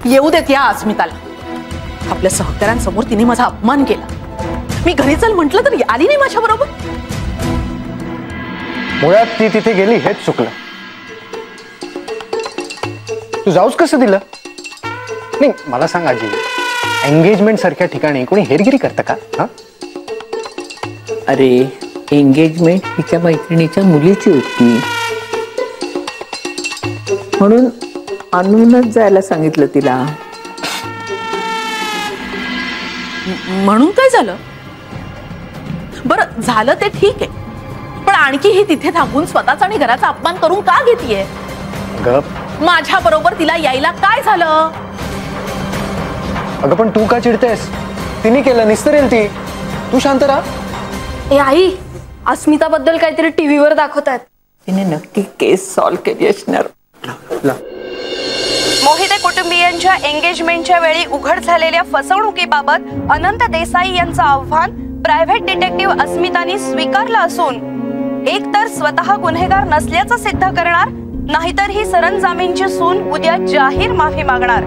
येऊ देत या अस्मिताला. आपल्या सहकाऱ्यांसमोर तिने माझा अपमान केला. मी घरी चल म्हटलं तर आली नाही माझ्या बरोबर. मुळात ती तिथे गेली हेच चुकलं. तू जाऊच कसं दिलं? नाही मला सांग आजी, एंगेजमेंट सारख्या ठिकाणी कोणी हेरगिरी करतं का? हा अरे एंगेजमेंट तिच्या मैत्रिणीच्या मुलीची होती म्हणून आणूनच जायला सांगितलं तिला. म्हणून काय झालं? बरं झालं ते ठीक आहे, पण आणखी ही तिथे थांबून स्वतःचा आणि घराचा अपमान करून का घेतीये? माझ्या बरोबर तिला यायला काय झालं? अगं पण तू का चिडतेस? तिने केलं, निस्तरेल ती. तू शांत राहा. ए आई, अस्मिता बद्दल काहीतरी टीव्हीवर दाखवतात. तिने नक्की केस सॉल्व्ह केली असणार. मोहिते कुटुंबियांच्या एंगेजमेंटच्या वेळी उघड झालेल्या फसवणुकीबाबत अनंत देसाई यांचं आव्हान प्रायव्हेट डिटेक्टिव्ह अस्मितानी स्वीकारलं असून एकतर स्वतः गुन्हेगार नसल्याचं सिद्ध करणार, नाहीतर ही सरंजामींची सून उद्या जाहीर माफी मागणार.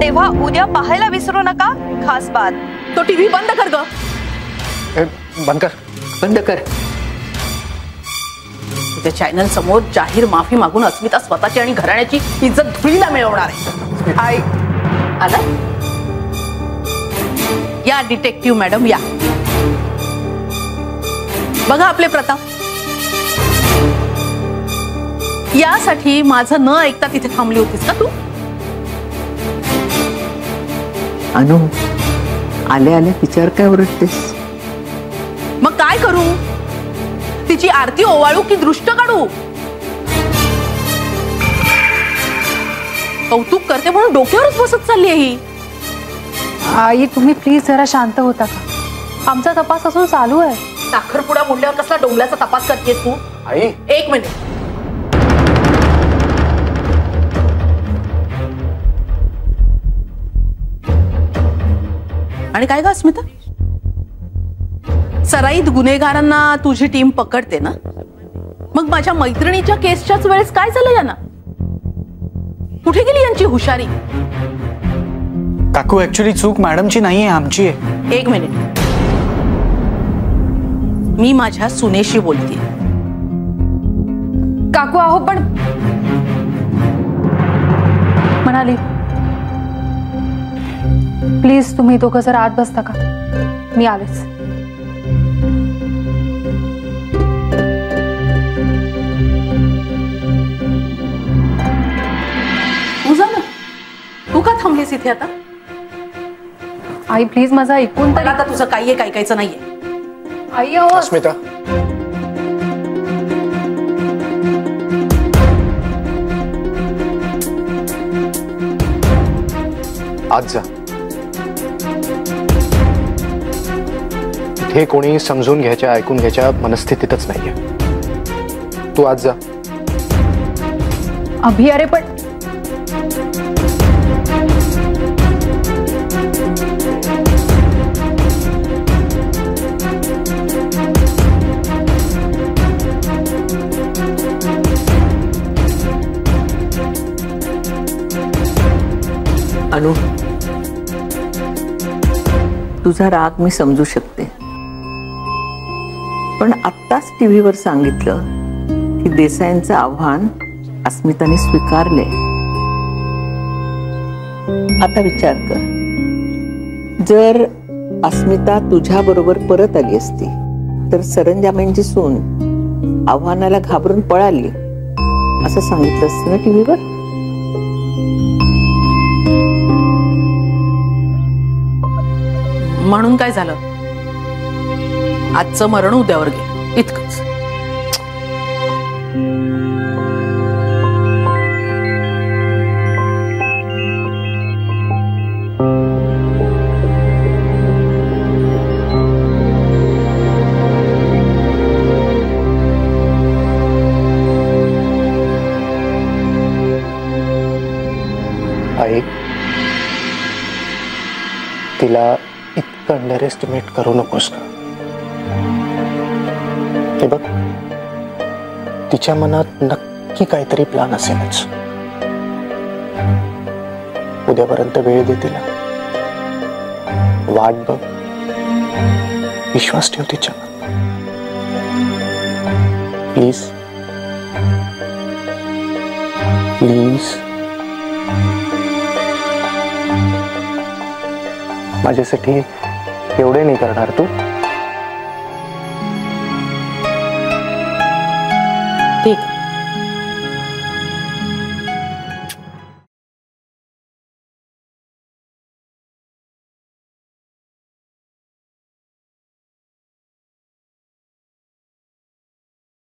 तेव्हा उद्या पाहायला विसरू नका खास बात. तो टीव्ही बंद कर ग. बंद कर, बंद कर. तुझ्या चॅनल समोर जाहीर माफी मागून अस्मिता स्वतःची आणि घराण्याची इज्जत धुळीला मिळवणार आहे. आई आला या डिटेक्टिव्ह मॅडम, या बघा आपले प्रताप. यासाठी माझं न ऐकता तिथे थांबली होतीस का तू? अनु, आले आले तिच्यावर काय ओरडतेस? मग काय करू? तिची आरती ओवाळू की दृष्ट काढू? कौतुक करते म्हणून डोक्यावरच बसत चालली आहे ही. आई तुम्ही प्लीज जरा शांत होता का? आमचा तपास असून चालू आहे. साखरपुडा मुंड्यावर कसला डोंगल्याचा तपास करतेस तू? आई एक मिनिट. आणि काय ग अस्मिता, सराईत गुन्हेगारांना तुझी टीम पकडते ना, मग माझ्या मैत्रिणीच्या केसच्याच वेळेस काय झालं यांना? कुठे गेली यांची हुशारी? काकू ऍक्च्युली चूक मॅडमची नाहीये, आमची आहे. एक मिनिट, मी माझ्या सुनेशी बोलते. काकू आहो पण म्हणाली प्लीज तुम्ही दोघं जरा आत बसता का? मी आलेच. तू जा ना, तू का थांबलीस इथे आता? आई प्लीज माझा ऐकून तर. आता तुझं काही ऐकायचं नाहीये. आई अहो अस्मिता, आज जा. हे कोणी समजून घ्यायच्या ऐकून घ्यायच्या मनस्थितीतच नाहीये. तू आज जा. अभि अरे पण अनु, तुझा राग मी समजू शकते, पण आत्ताच टीव्हीवर सांगितलं की देसाईंचं आव्हान अस्मिताने स्वीकारले. आता विचार कर, जर अस्मिता तुझ्या बरोबर परत आली असती तर सरंजामांची सून आव्हानाला घाबरून पळाली असं सांगितलं असतं ना टीव्हीवर? म्हणून काय झालं? आजचं मरण उद्यावर गेलं, इतकंच. आई, तिला इतकं अंडर एस्टिमेट करू नकोस का? हे बघ, तिच्या मनात नक्की नक्की काहीतरी प्लॅन असेलच. उद्यापर्यंत वेळ दे तिला, वाट बघ, विश्वास ठेव तिच्यावर. Please please. माझ्यासाठी एवढे नाही करणार तू?